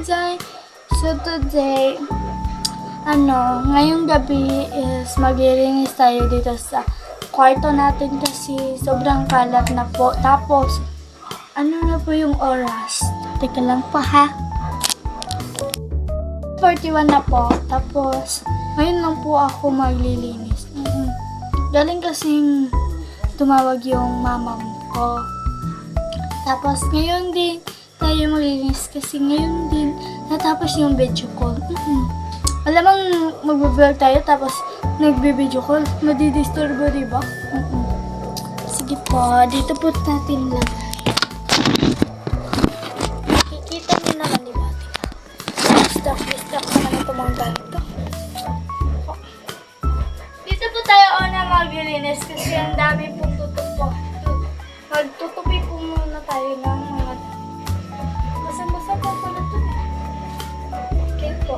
Inday. So today, ngayong gabi is maglilinis tayo dito sa kwarto natin kasi sobrang kalat na po. Tapos, na po yung oras? Teka lang pa ha. 41 na po. Tapos, ngayon lang po ako maglilinis. Galing kasing tumawag yung mama ko. Tapos, ngayon din tayo maglilinis kasi ngayon din natapos yung video call. Alamang mag-vlog tayo tapos nagbe-video call. Madidisturbo, diba? Sige po, dito po natin lang. Kikita nyo naman, diba? Stock naman ito mga ganito. Dito po tayo na maglilinis kasi ang dami pong tutupo. Magtutupi po muna tayo ng mga basa-basa po pala ito. Okay po.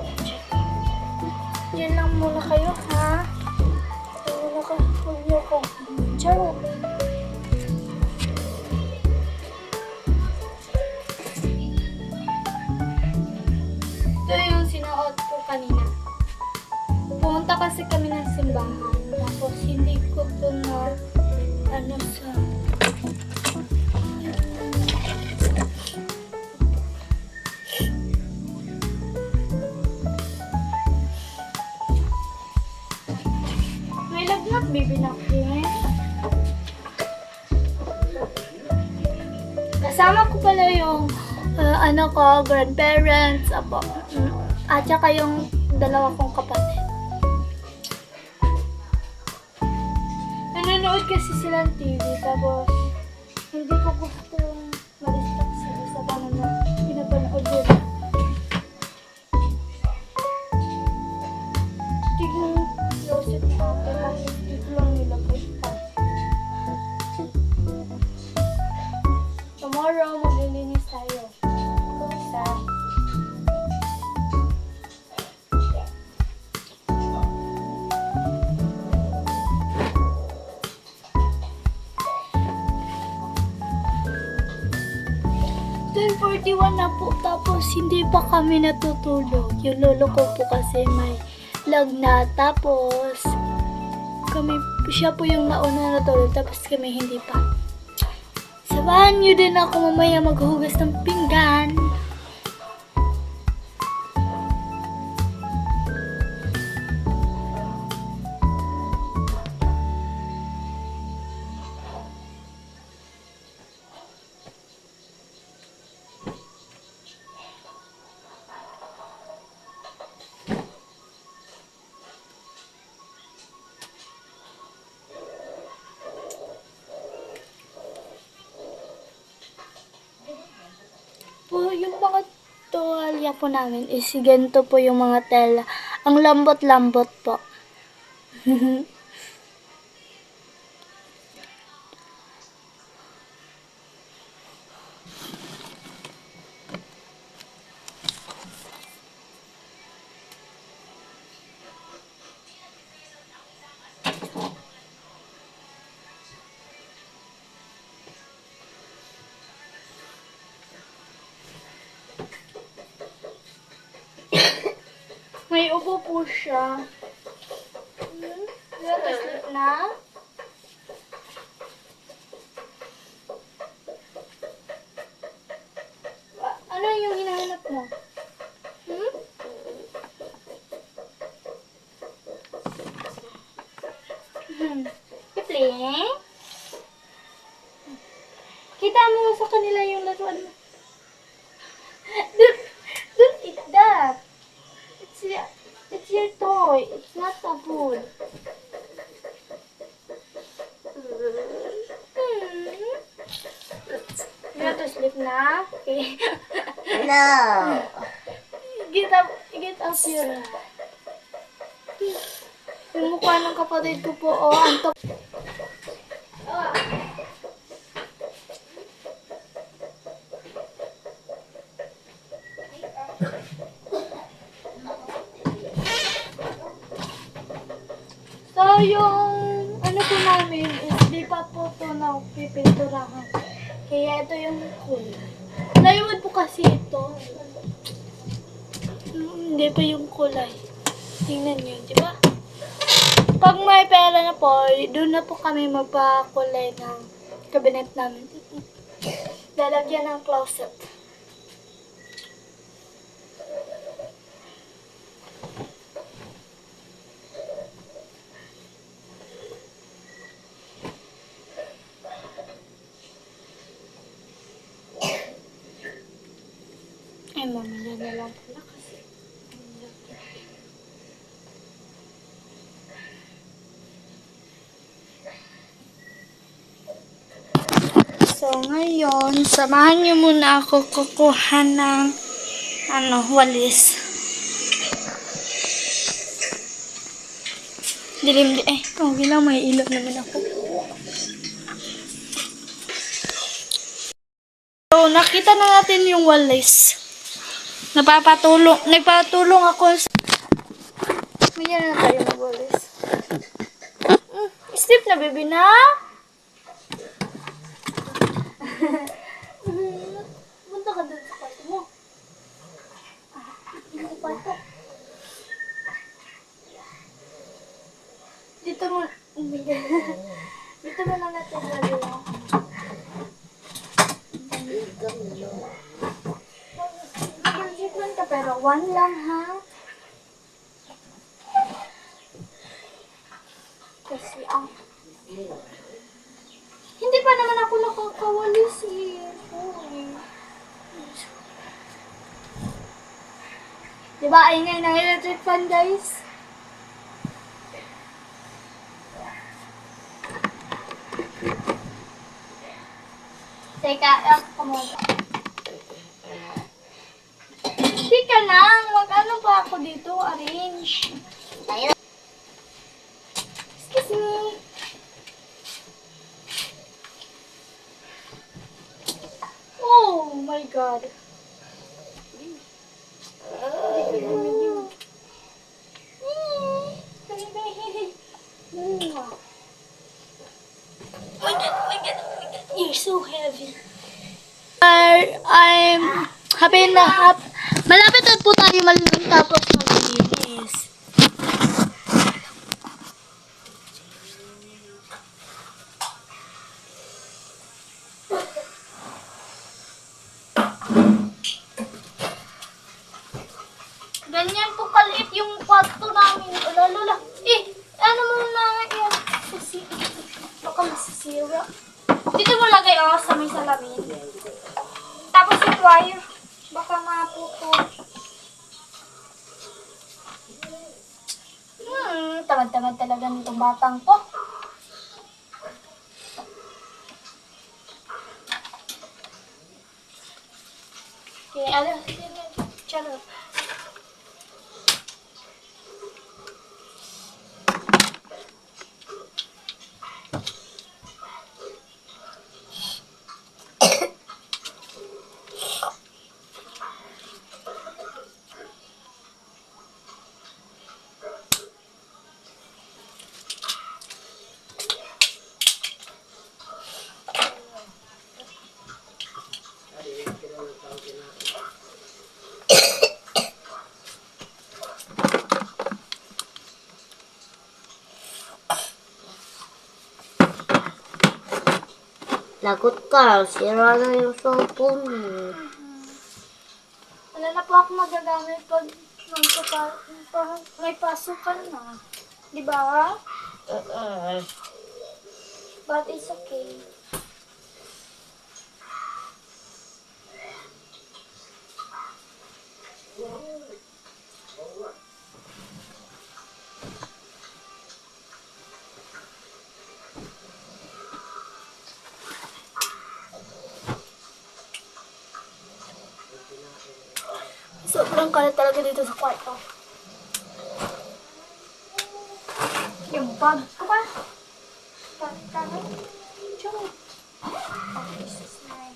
Yan lang muna kayo, ha? Huwag niyo ko. Ciao! Ito yung sinuot ko kanina. Pumunta kasi kami ng simbahan. Tapos hindi ko ito na sa... May lagnat, baby nakin. Kasama ko pala yung grandparents, at saka yung dalawa kong kapatid. Nanonood kasi sila ng TV, tapos hindi ko gusto ma-distract sila sa pinapanood nila. Tignan closet natin, tapos dito lang nilagay pa. Tomorrow, maglilinis tayo. Isa. Na po, tapos hindi pa kami natutulog. Yung lolo ko po kasi may lagnat, tapos siya po yung nauna natulog, tapos kami hindi pa. Sabahan niyo din ako mamaya maghugas ng pinggan. Yung mga tuwalya po namin is ganito po yung mga tela. Ang lambot-lambot po. May ubo po siya. Sleep na. Ano yung hinahanap mo? Kipling? Kita mo sa kanila yung laruan mo. Don't eat that. It's your toy. It's not a food. You want to sleep na? Okay. No. Get up here. Yung mukha ng kapatid ko po, antok. So, yung po namin is di pa po ito na pipinturahan. Kaya ito yung kulay. Plywood po kasi ito. Hindi pa yung kulay. Tingnan nyo, di ba? Pag may pera na po, doon na po kami magpakulay ng cabinet namin. Lalagyan ng closet. Ay, mamaya na lang pala kasi. So, ngayon, samahan niyo muna ako kukuha ng walis. Dilim di okay lang, may ilaw naman ako. So, nakita na natin yung walis. Nagpatulong ako sa... Mayroon na tayo ng walis. Steve na, baby na! Punta ka dun sa kwarto mo. Dito kwarto. Dito mo... Dito mo lang natin lalo lang. Mag-treatment ka pero 1 lang ha. Kasi hindi pa naman ako nakakawalis eh. Sorry. Diba, ingay ng electric fan, guys? Teka, ako muna. Hindi ka lang. Mag-ano pa ako dito? Arrange. Excuse me. Oh my God. You're so heavy. I'm happy na malapit na po tayo tapos maglinis. Ganyan po kaliit yung kwarto namin. Lalo. Ano mo na yan? Kasi baka masisira. Dito mo lagay sa may salamin. Tapos yung wire. Baka maputo. Tamad-tamad talaga nitong batang ko. Okay, charot. Lagot ka, sira na yung cellphone mo. Wala na po ako magagamit pag may pasukan na. Di ba? But it's okay. Sobrang kalat talaga dito sa kwarto. Yung bag ko ba? Chum. This is my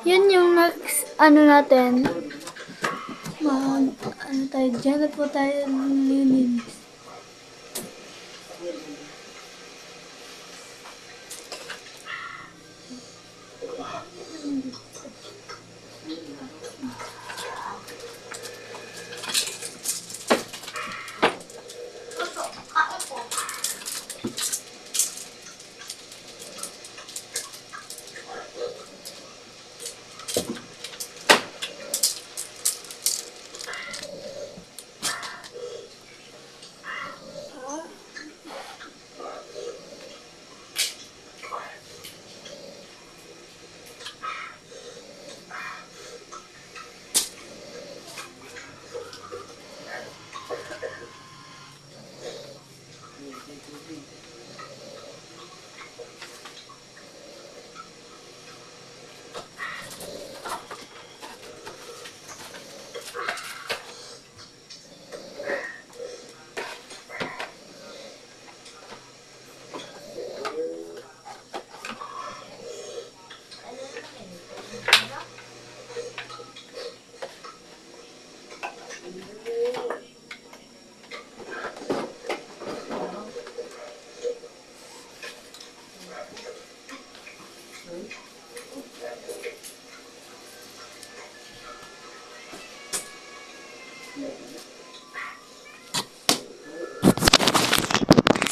Yan yung next, natin. tayo. Diyan na po tayo nililinis.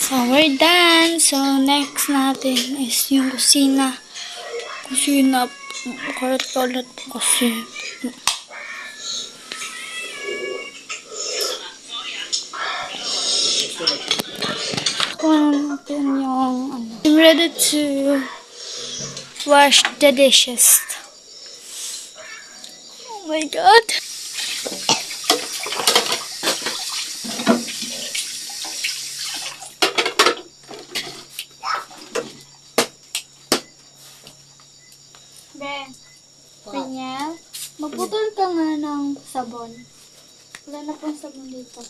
So, we're done. So, next natin is yung kusina. Kusina. Kwarto ulit po kasi. Kuha natin yung ano. I'm ready to wash the dishes. Oh my God. Ben, Daniel, magputol ka nga ng sabon. Wala na pong sabon dito.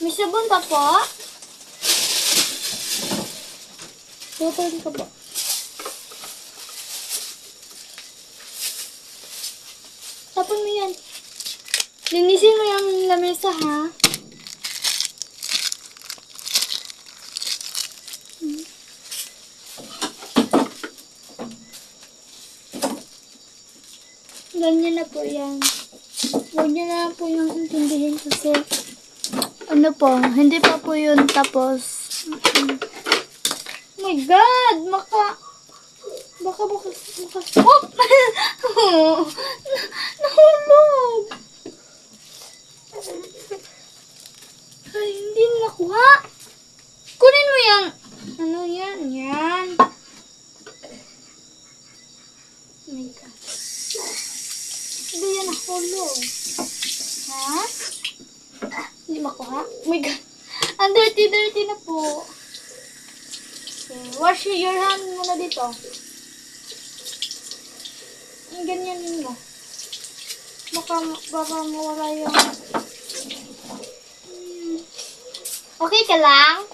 May sabon ka po? Putol ka ba? Tapon mo yan. Linisin mo yung lamesa, ha? Ganyan na po yan. Huwag niyo na po yung intindihin kasi ano po, hindi pa po yun tapos. Oh my God! Baka oh! Nahulog! Ay, hindi nakuha. Kunin mo yung ano yan? Yan. Oh my God. Hindi yan nahulog. Ha? Hindi makuha? Oh my God. Ang dirty na po. Okay. Wash your hand muna dito. Ang ganyanin mo. Baka mawala yung... Okay ka lang?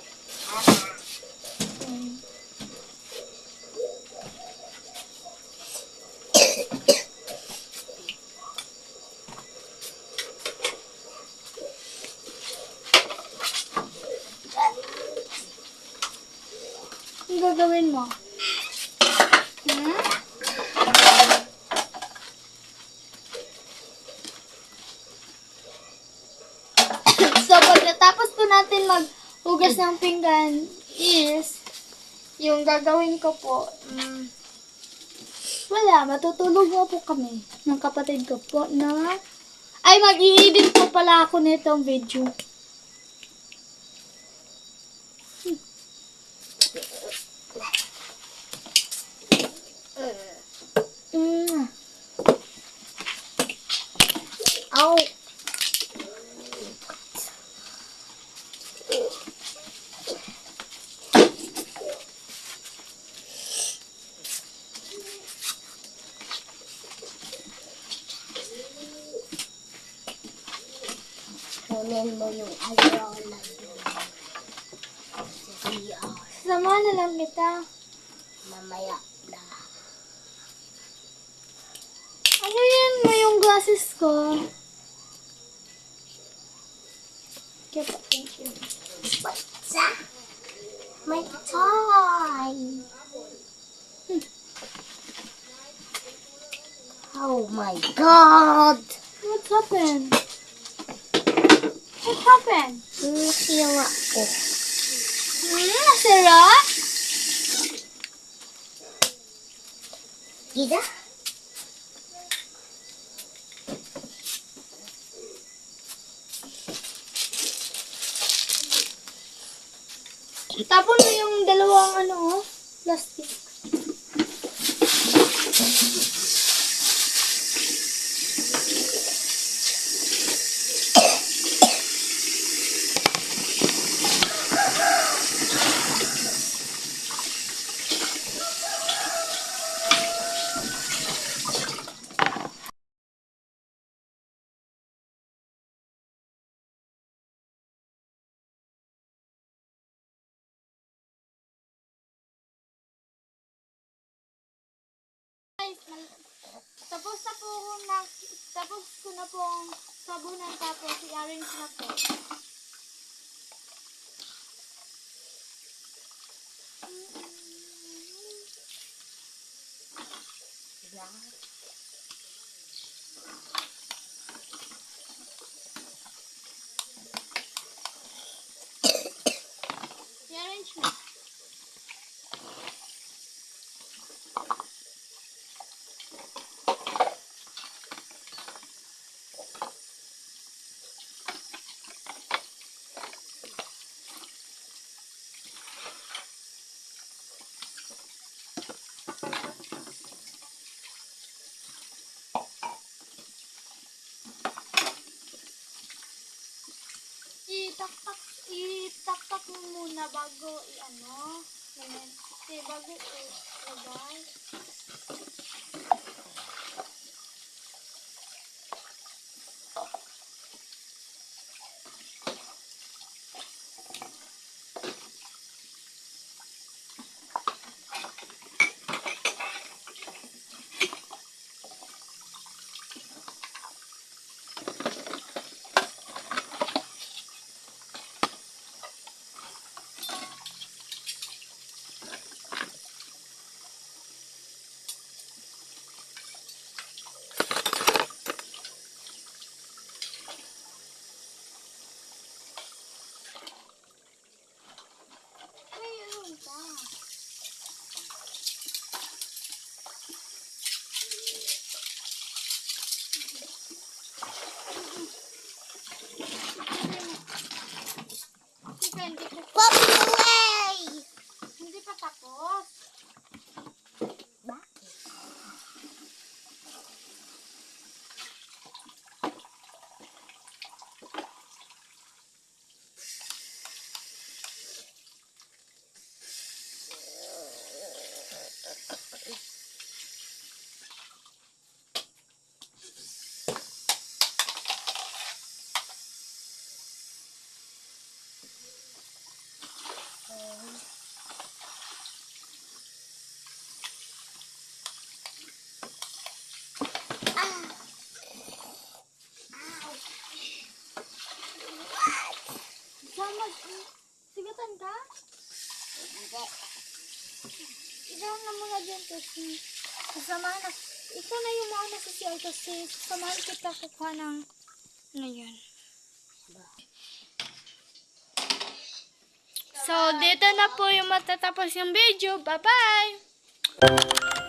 Ang gagawin mo? So, pagkatapos po natin maghugas ng pinggan is, yung gagawin ko po, wala, matutulog na po kami ng kapatid ko po na, ay mag-i-edit po pala ako nitong video. Ow! Kunin mo yung ayola. Sama na lang kita. Mamaya na. Ano glasses ko. Okay po, thank you. What's that? My toy. Oh my God. What happened? What happened? Nasira ko. Nasira? Gida? Tapon mo yung dalawang plastic. Tapos na po tapos ko na pong sabunan tapos i-arrange na po. I-arrange na. Itaktak mo muna bago ganyan. Bago ilagay. Ayun pa. Hindi ko Puppy away! Hindi pa tapos. Bakit? Sigatan ka? Hindi. Ikaw na muna dyan kasi sasamahan na. Ikaw na yung mauna sa CR kasi sasamahan kita kukuha ng ngayon. So, dito na po yung matatapos yung video. Bye-bye!